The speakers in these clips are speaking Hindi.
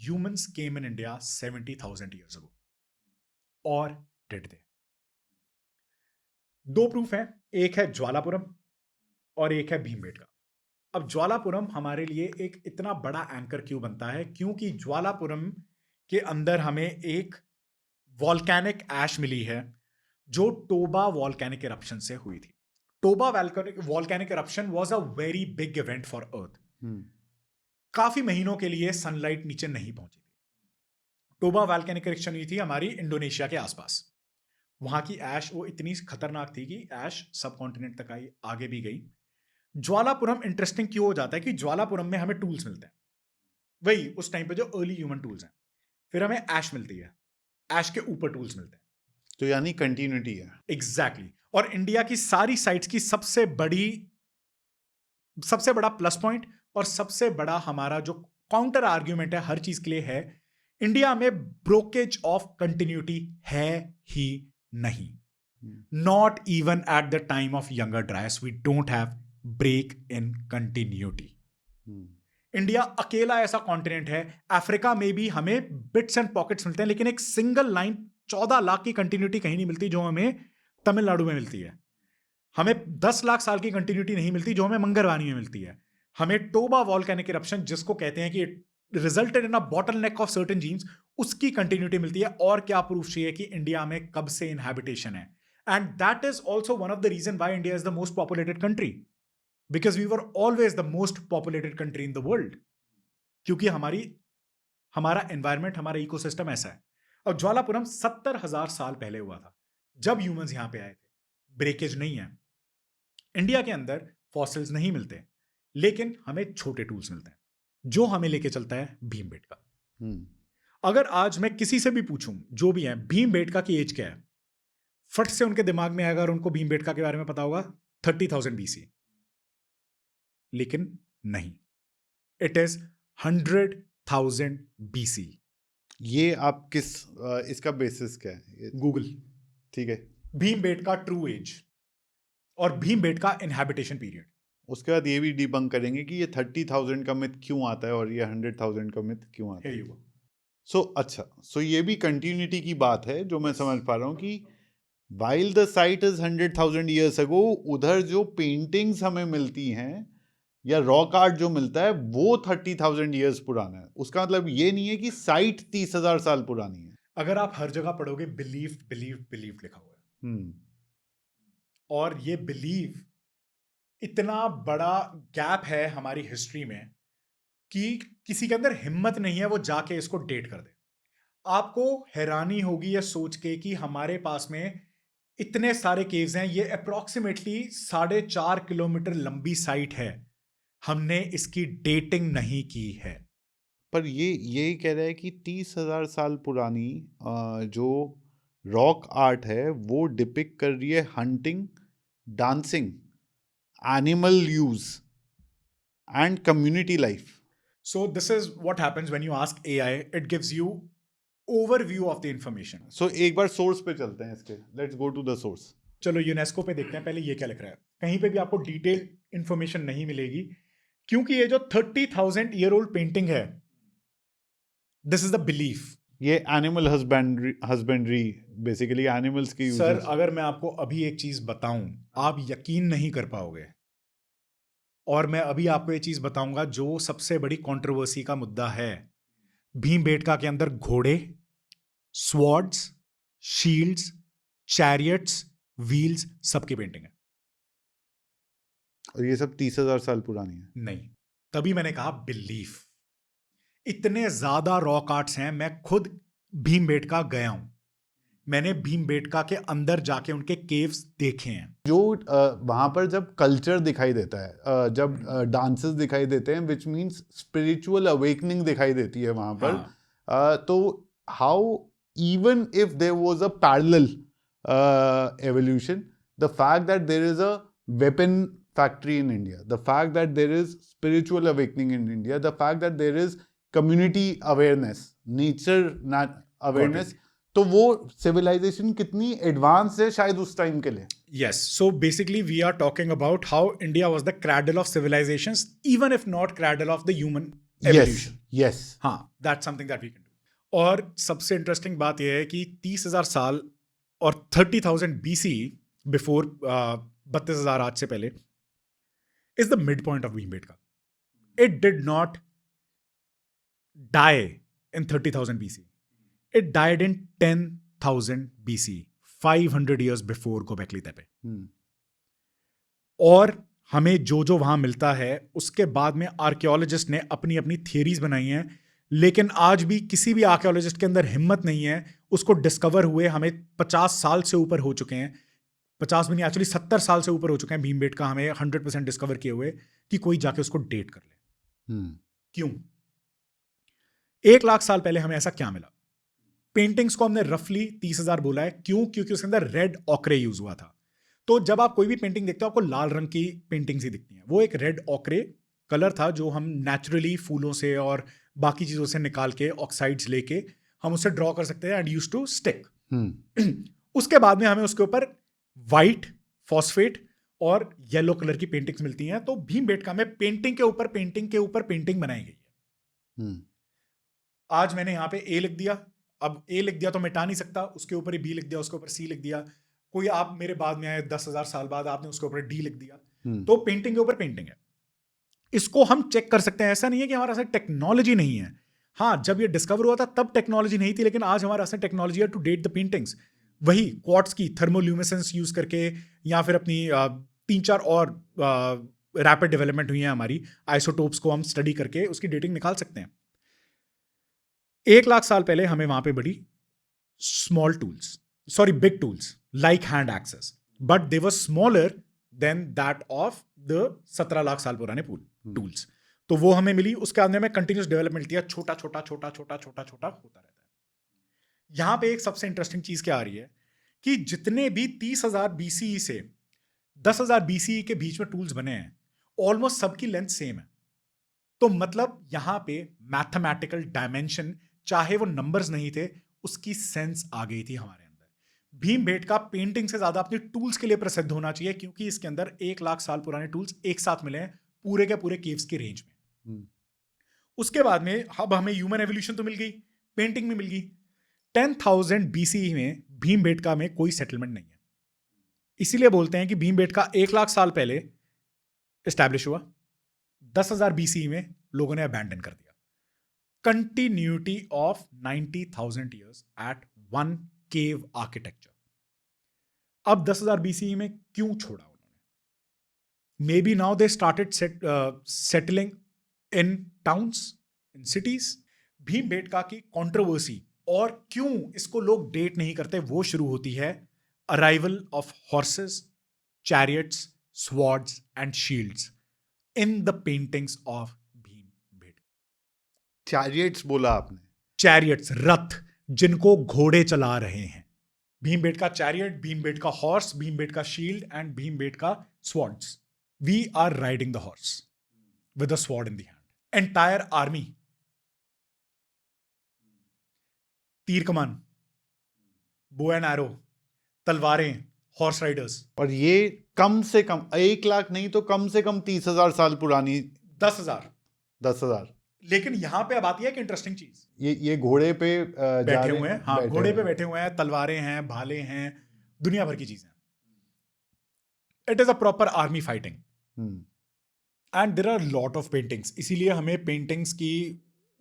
humans came in India 70,000 years ago. Or did they? दो प्रूफ हैं, एक है ज्वालापुरम और एक है भीमबेटका। अब ज्वालापुरम हमारे लिए एक इतना बड़ा एंकर क्यों बनता है? क्योंकि ज्वालापुरम के अंदर हमें एक वॉल्केनिक ऐश मिली है जो टोबा वॉल्केनिक इरप्शन से हुई थी। Toba volcanic eruption was a very big event for earth. काफी महीनों के लिए सनलाइट नीचे नहीं पहुंची थी। टोबा वॉल्केनिक इरप्शन हुई थी हमारी इंडोनेशिया के आसपास। वहां की ऐश वो इतनी खतरनाक थी कि ऐश सब कॉन्टिनेंट तक आई, आगे भी गई। ज्वालापुरम इंटरेस्टिंग क्यों हो जाता है कि ज्वालापुरम में हमें टूल्स मिलते हैं, वही उस टाइम पे जो अर्ली ह्यूमन टूल्स हैं। फिर हमें ऐश मिलती है, ऐश के ऊपर टूल्स मिलते हैं, तो यानी कंटिन्यूटी है। एग्जैक्टली और इंडिया की सारी साइट्स की सबसे बड़ा प्लस पॉइंट और सबसे बड़ा हमारा जो काउंटर आर्ग्यूमेंट है हर चीज के लिए है, इंडिया में ब्रोकेज ऑफ कंटिन्यूटी है ही नहीं। Not even at the time of younger dryas we don't have break in continuity. India अकेला ऐसा कॉन्टिनेंट है, अफ्रीका में भी हमें बिट्स एंड पॉकेट्स मिलते हैं, लेकिन एक सिंगल लाइन 14 लाख की कंटिन्यूटी कहीं नहीं मिलती जो हमें तमिलनाडु में मिलती है। हमें 10 लाख साल की कंटिन्यूटी नहीं मिलती जो हमें मंगरवानी में मिलती है। हमें टोबा वॉल्केनिक इरप्शन, जिसको कहते हैं कि resulted in a bottleneck of certain jeans, उसकी कंटिन्यूटी मिलती है। और क्या प्रूफ चाहिए कि इंडिया में कब से इनहैबिटेशन है? And that is also one of the reason why India is the most populated country, because we were always the most populated country in the world, क्योंकि हमारा एनवायरमेंट, हमारा इकोसिस्टम ऐसा है। और ज्वालापुरम 70,000 साल पहले हुआ था जब ह्यूमंस यहां पे आए थे। ब्रेकेज नहीं है, इंडिया के अंदर फॉसिल्स नहीं मिलते, लेकिन हमें छोटे टूल्स मिलते हैं जो हमें लेके चलता है भीमबेटका। अगर आज मैं किसी से भी पूछूं, जो भी है, भीमबेटका की एज क्या है, फट से उनके दिमाग में आएगा और उनको भीमबेटका के बारे में पता होगा 30,000 BC। लेकिन नहीं, इट इज 100,000 BC। ये आप किस इसका बेसिस क्या है? गूगल। ठीक है। भीमबेटका ट्रू एज और भीमबेटका इनहैबिटेशन पीरियड। उसके बाद ये भी डिबंक करेंगे कि ये 30,000 का मिथ क्यों आता है और ये 100,000 का मिथ क्यों आता है। सो ये भी कंटिन्यूटी की बात है जो मैं समझ पा रहा हूँ कि while the site is 100,000 years ago, उधर जो पेंटिंग्स हमें मिलती हैं या रॉक आर्ट जो मिलता है वो 30,000 years पुराना है। उसका मतलब ये नहीं है कि साइट 30,000 साल पुरानी है। अगर आप हर जगह पढ़ोगे बिलीव बिलीव बिलीव लिखा हुआ है, और ये बिलीव इतना बड़ा गैप है हमारी हिस्ट्री में कि किसी के अंदर हिम्मत नहीं है वो जाके इसको डेट कर दे। आपको हैरानी होगी ये सोच के कि हमारे पास में इतने सारे केव्स हैं। ये अप्रोक्सीमेटली 4.5 किलोमीटर लंबी साइट है, हमने इसकी डेटिंग नहीं की है। पर ये कह रहा है कि 30,000 साल पुरानी जो रॉक आर्ट है वो डिपिक्ट कर रही है hunting, dancing, animal use and community life. So this is what happens when you ask AI. It gives you overview of the information. So एक बार सोर्स पे चलते हैं इसके। Let's go to the source. चलो यूनेस्को पे देखते हैं पहले ये क्या लिख रहा है। कहीं पे भी आपको डिटेल इंफॉर्मेशन नहीं मिलेगी, क्योंकि ये जो 30,000 ईयर ओल्ड पेंटिंग है, दिस इज द बिलीफ। ये एनिमल हस्बेंड्री बेसिकली एनिमल्स की यूज। सर अगर मैं आपको अभी एक चीज बताऊं, आप यकीन नहीं कर पाओगे। और मैं अभी आपको ये चीज बताऊंगा जो सबसे बड़ी कंट्रोवर्सी का मुद्दा है। भीमबेटका के अंदर घोड़े, स्वॉर्ड्स, शील्ड्स, चैरियट्स, व्हील्स, सबकी पेंटिंग है। और ये सब 30,000 साल पुरानी है। नहीं, तभी मैंने कहा बिलीफ। इतने ज्यादा रॉक आर्ट्स हैं, मैं खुद भीमबेटका गया हूं, मैंने भीमबेटका के अंदर जाके उनके केव्स देखे हैं। जो वहां पर जब कल्चर दिखाई देता है, जब डांसेस दिखाई देते हैं, विच मीन्स स्पिरिचुअल अवेकनिंग दिखाई देती है वहां पर। तो how even if there was a parallel evolution, the fact that there is a weapon factory in India, the fact that there is spiritual awakening in India, the fact that there is community awareness, nature awareness, तो वो सिविलाइजेशन कितनी एडवांस है शायद उस टाइम के लिए। Yes, so basically we are talking about how India was the cradle of civilizations, even if not cradle of the human evolution. yes. हाँ, that's something that we can do. और सबसे इंटरेस्टिंग बात यह है कि 30,000 साल और 30,000 BCE बिफोर 32,000 आज से पहले is the midpoint of Bhimbetka. It did not die in 30,000 BC. It died in 10,000 BC, 500 years before Göbekli Tepe. और हमें जो जो वहां मिलता है उसके बाद में आर्कियोलॉजिस्ट ने अपनी अपनी थियरीज बनाई हैं, लेकिन आज भी किसी भी आर्कियोलॉजिस्ट के अंदर हिम्मत नहीं है उसको डिस्कवर हुए हमें 50 साल से ऊपर हो चुके हैं, 50 भी नहीं, एक्चुअली 70 साल से ऊपर हो चुके हैं भीमबेटका हमें 100% डिस्कवर किए हुए, कि कोई जाके उसको डेट कर ले। क्यों? 1 लाख साल पहले हमें ऐसा क्या मिला? पेंटिंग्स को हमने रफली 30,000 बोला है। क्यों? क्योंकि उसके अंदर रेड ऑक्रे यूज हुआ था। तो जब आप कोई भी पेंटिंग देखते हो आपको लाल रंग की पेंटिंग्स ही दिखती हैं। वो एक रेड ऑक्रे कलर था जो हम नेचुरली फूलों से और बाकी चीजों से निकाल के ऑक्साइड्स लेके हम उससे ड्रॉ कर सकते हैं एंड यूज्ड टू स्टिक। उसके बाद में हमें उसके ऊपर वाइट, फॉस्फेट और येलो कलर की पेंटिंग्स मिलती हैं। तो भीमबेटका में पेंटिंग के ऊपर पेंटिंग के ऊपर पेंटिंग बनाई गई है। आज मैंने यहाँ पे ए लिख दिया, अब ए लिख दिया तो मिटा नहीं सकता, उसके ऊपर ही बी लिख दिया, उसके ऊपर सी लिख दिया। कोई आप मेरे बाद में आए 10,000 साल बाद, आपने उसके ऊपर डी लिख दिया, तो पेंटिंग के ऊपर पेंटिंग है। इसको हम चेक कर सकते हैं। ऐसा नहीं है कि हमारे पास टेक्नोलॉजी नहीं है। हाँ, जब ये डिस्कवर हुआ था तब टेक्नोलॉजी नहीं थी, लेकिन आज हमारे पास टेक्नोलॉजी है टू डेट द पेंटिंग्स। वही क्वार्ट्ज की थर्मोल्यूमिनेसेंस यूज करके या फिर अपनी 3-4 और रैपिड डेवलपमेंट हुई है हमारी, आइसोटोप्स को हम स्टडी करके उसकी डेटिंग निकाल सकते हैं। 1 लाख साल पहले हमें वहां पे बड़ी big tools like hand axes, but they were smaller than that of the 17 lakh साल पुराने टूल्स। तो वो हमें मिली, उसके अंदर में कंटिन्यूस डेवलपमेंट किया, छोटा छोटा छोटा छोटा छोटा छोटा होता रहता है। यहां पे एक सबसे इंटरेस्टिंग चीज क्या आ रही है कि जितने भी 30,000 BCE से 10,000 BCE के बीच में टूल्स बने हैं, ऑलमोस्ट सबकी लेंथ सेम है। तो मतलब यहां पे मैथमेटिकल डायमेंशन, चाहे वो नंबर्स नहीं थे, उसकी सेंस आ गई थी हमारे अंदर। भीमबेटका पेंटिंग से ज्यादा अपने टूल्स के लिए प्रसिद्ध होना चाहिए, क्योंकि इसके अंदर 1 लाख साल पुराने टूल्स एक साथ मिले हैं पूरे के पूरे केव्स की रेंज में। उसके बाद में अब हमें ह्यूमन एवोल्यूशन तो मिल गई, पेंटिंग में मिल गई। 10,000 BCE में भीमबेटका में कोई सेटलमेंट नहीं है। इसीलिए बोलते हैं कि भीमबेटका 1 लाख साल पहले एस्टैब्लिश हुआ, 10,000 BCE में लोगों ने अबैंडन कर दिया। Continuity of 90,000 years at one cave architecture. अब 10,000 BCE में क्यों छोड़ा उन्होंने? Maybe now they started settling in towns, in cities. Bhimbetka की कंट्रोवर्सी और क्यों इसको लोग डेट नहीं करते, वो शुरू होती है arrival of horses, chariots, swords and shields in the paintings of Bhimbetka. Chariots बोला आपने? चैरियट्स, रथ जिनको घोड़े चला रहे हैं। Bhimbetka chariot, Bhimbetka horse, Bhimbetka shield and Bhimbetka swords. We are riding the horse with a sword in the hand. Entire army, तीर कमान, बो एंड एरो, तलवारें, हॉर्स राइडर्स। और ये कम से कम 1 लाख नहीं तो कम से कम 30,000 साल पुरानी। 10,000। लेकिन यहां पे अब आती है एक इंटरेस्टिंग चीज। ये घोड़े पे बैठे हुए हैं। हाँ, घोड़े पे बैठे हुए हैं, तलवारें हैं, भाले हैं, दुनिया भर की चीजें। It is a proper army fighting and there are lot of paintings. इसीलिए हमें पेंटिंग्स की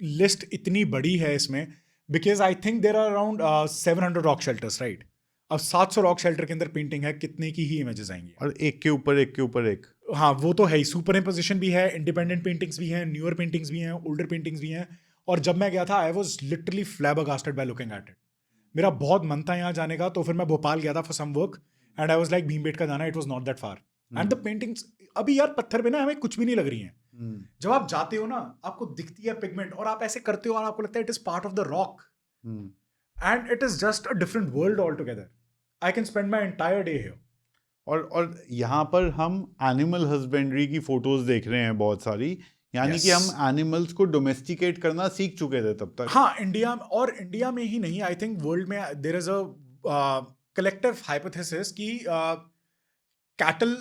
लिस्ट इतनी बड़ी है इसमें, because I think there are around 700 rock shelters, right? अब 700 रॉक शेल्टर के अंदर पेंटिंग है, कितने की ही इमेजेस आएंगी? और एक के ऊपर एक के ऊपर एक। हाँ, वो तो है ही। सुपर इम्पोजिशन भी है, इंडिपेंडेंट पेंटिंग्स भी हैं, न्यूअर पेंटिंग्स भी हैं, ओल्डर पेंटिंग्स भी हैं। और जब मैं गया था, I was literally फ्लैबरगास्टेड by looking at it. मेरा बहुत मन था यहाँ जाने का, तो फिर मैं भोपाल गया था for some work and I was like Bhimbetka जाना, it was not that far. And the paintings अभी यार पत्थर पे ना हमें कुछ भी नहीं लग रही हैं। जब आप जाते हो ना, आपको दिखती है पिगमेंट और आप ऐसे करते हो और आपको लगता है it is part of the rock and it is just a different world all together. I can spend my entire day here. और यहाँ पर हम एनिमल हस्बेंड्री की फोटोज देख रहे हैं बहुत सारी, यानी कि हम एनिमल्स को डोमेस्टिकेट करना सीख चुके थे तब तक। हाँ, इंडिया में ही नहीं, आई थिंक वर्ल्ड में there is a collective hypothesis कि cattle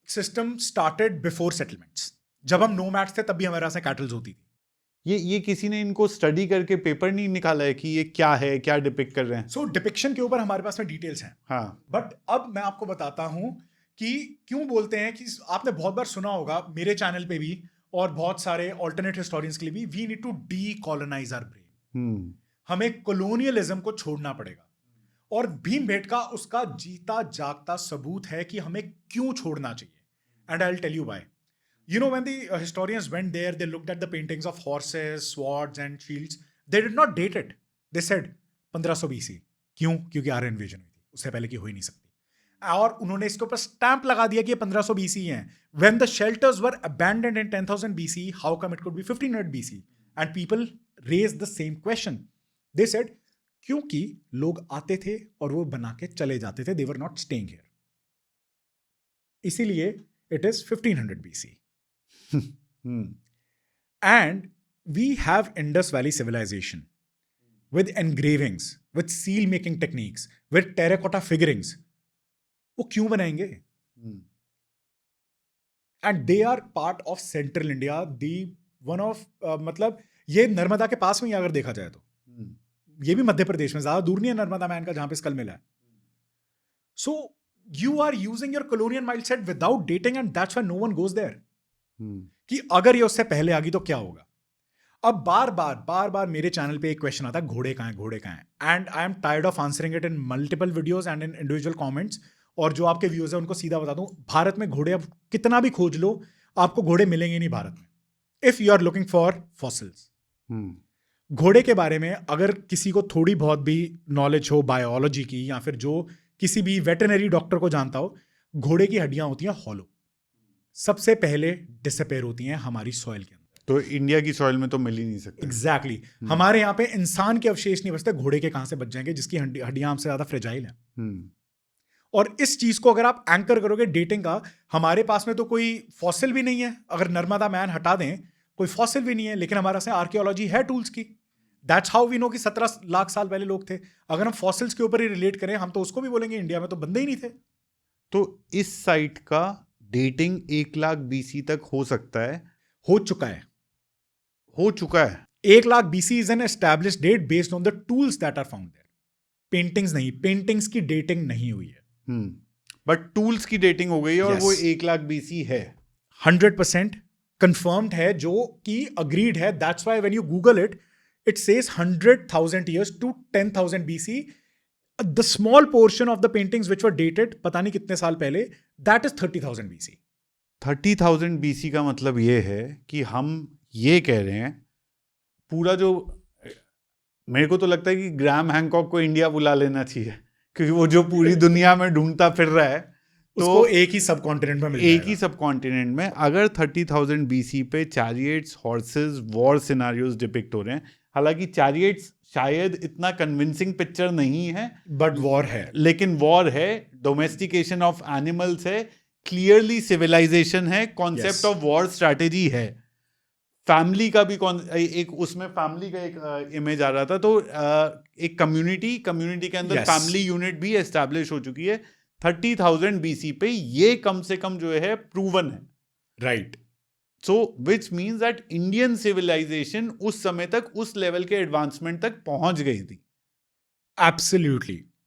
system started before settlements. जब हम नोमैड्स थे तब भी हमारे पास कैटल्स होती थी। ये किसी ने इनको स्टडी करके पेपर नहीं निकाला है कि ये क्या है, क्या डिपिक्ट कर रहे हैं? सो डिपिक्शन के ऊपर हमारे पास में डिटेल्स हैं, हाँ, बट अब मैं आपको बताता हूं कि क्यों बोलते हैं कि आपने बहुत बार सुना होगा मेरे चैनल पे भी और बहुत सारे ऑल्टरनेट हिस्टोरियंस के लिए भी, we need to decolonise our brain. हमें कोलोनियलिज्म को छोड़ना पड़ेगा, और भीमबेटका उसका जीता जागता सबूत है कि हमें क्यों छोड़ना चाहिए, and I will tell you why. You know, when the historians went there, they looked at the paintings of horses, swords, and shields. They did not date it. They said 1500 BC. क्यों? क्योंकि आर्यन इन्वेजन हुई थी, उससे पहले की हो ही नहीं सकती. और उन्होंने इसके ऊपर स्टैंप लगा दिया कि ये 1500 BC हैं. When the shelters were abandoned in 10,000 BC, how come it could be 1500 BC? And people raised the same question. They said, क्योंकि लोग आते थे और वो बना के चले जाते थे. They were not staying here. इसीलिए it is 1500 BC. And we have Indus Valley civilization with engravings, with seal making techniques, with terracotta figurings. वो क्यों बनाएंगे? And they are part of Central India, the one of मतलब ये नर्मदा के पास में ही अगर देखा जाए तो ये भी मध्य प्रदेश में, ज्यादा दूर नहीं है नर्मदा मैन का जहां पे स्कल मिला है. So you are using your colonial mindset without dating, and that's why no one goes there. कि अगर ये उससे पहले आ गई तो क्या होगा. अब बार बार मेरे चैनल पे एक क्वेश्चन आता है, घोड़े कहाँ हैं, and I am tired of answering it in multiple videos and in individual comments. और जो आपके व्यूअर्स हैं उनको सीधा बता दूं, भारत में घोड़े अब कितना भी खोज लो आपको घोड़े मिलेंगे नहीं भारत में, if you are looking for fossils. घोड़े के बारे में अगर किसी को थोड़ी बहुत भी नॉलेज हो बायोलॉजी की, या फिर जो किसी भी वेटरनरी डॉक्टर को जानता हो, घोड़े की हड्डियां होती हैं हॉलो, सबसे पहले डिसअपेयर होती हैं हमारी सॉइल के अंदर. तो इंडिया की सॉइल में तो मिल ही नहीं सकते. एग्जैक्टली. हमारे यहाँ पे इंसान के अवशेष नहीं बचते, घोड़े के कहां से बच जाएंगे जिसकी हड्डियां हमसे ज्यादा फ्रेजाइल हैं. और इस चीज को अगर आप एंकर करोगे डेटिंग का, हमारे पास में तो कोई फॉसिल भी नहीं है. अगर नर्मदा मैन हटा दें, कोई फॉसिल भी नहीं है, लेकिन हमारे पास आर्कियोलॉजी है टूल्स की. दैट्स हाउ वी नो कि 17 लाख साल पहले लोग थे. अगर हम फॉसिल्स के ऊपर ही रिलेट करें, हम तो उसको भी बोलेंगे इंडिया में तो बंदे ही नहीं थे. तो इस साइट का डेटिंग 1 लाख BC तक हो सकता है? हो चुका है. 1 lakh BC is an established date based on the tools that are found there. Paintings नहीं, पेंटिंग्स की डेटिंग नहीं हुई है. बट टूल्स की डेटिंग हो गई है, और वो 1 लाख BC है. 100% कंफर्म्ड है, जो कि अग्रीड है. That's why when you Google it, it says 100,000 years to 10,000 BC. The small portion of the paintings which were dated, पता नहीं कितने साल पहले, that is 30,000 BC. 30,000 BC का मतलब ये है कि हम ये कह रहे हैं, पूरा जो, मेरे को तो लगता है कि ग्राहम हैंकॉक को इंडिया बुला लेना चाहिए, क्योंकि वो जो पूरी दुनिया में ढूंढता फिर रहा है, तो उसको एक ही सब कॉन्टिनेंट में मिल जाएगा. एक ही सब कॉन्टिनेंट में. अगर 30,000 BC पे chariots, horses, war scenarios depict हो रहे हैं, हालांकि चैरियट्स शायद इतना कन्विंसिंग पिक्चर नहीं है, बट वॉर है. लेकिन वॉर है, डोमेस्टिकेशन ऑफ एनिमल्स है, क्लियरली सिविलाइजेशन है, कॉन्सेप्ट ऑफ वॉर स्ट्रैटेजी है. फैमिली का भी एक उसमें फैमिली का एक इमेज आ रहा था, तो एक कम्युनिटी के अंदर फैमिली यूनिट भी एस्टैब्लिश हो चुकी है 30,000 BC पे. ये कम से कम जो है प्रूवन है, right. So which means that Indian civilisation उस समय तक उस लेवल के एडवांसमेंट तक पहुंच गई थी. एब्सोल्युटली.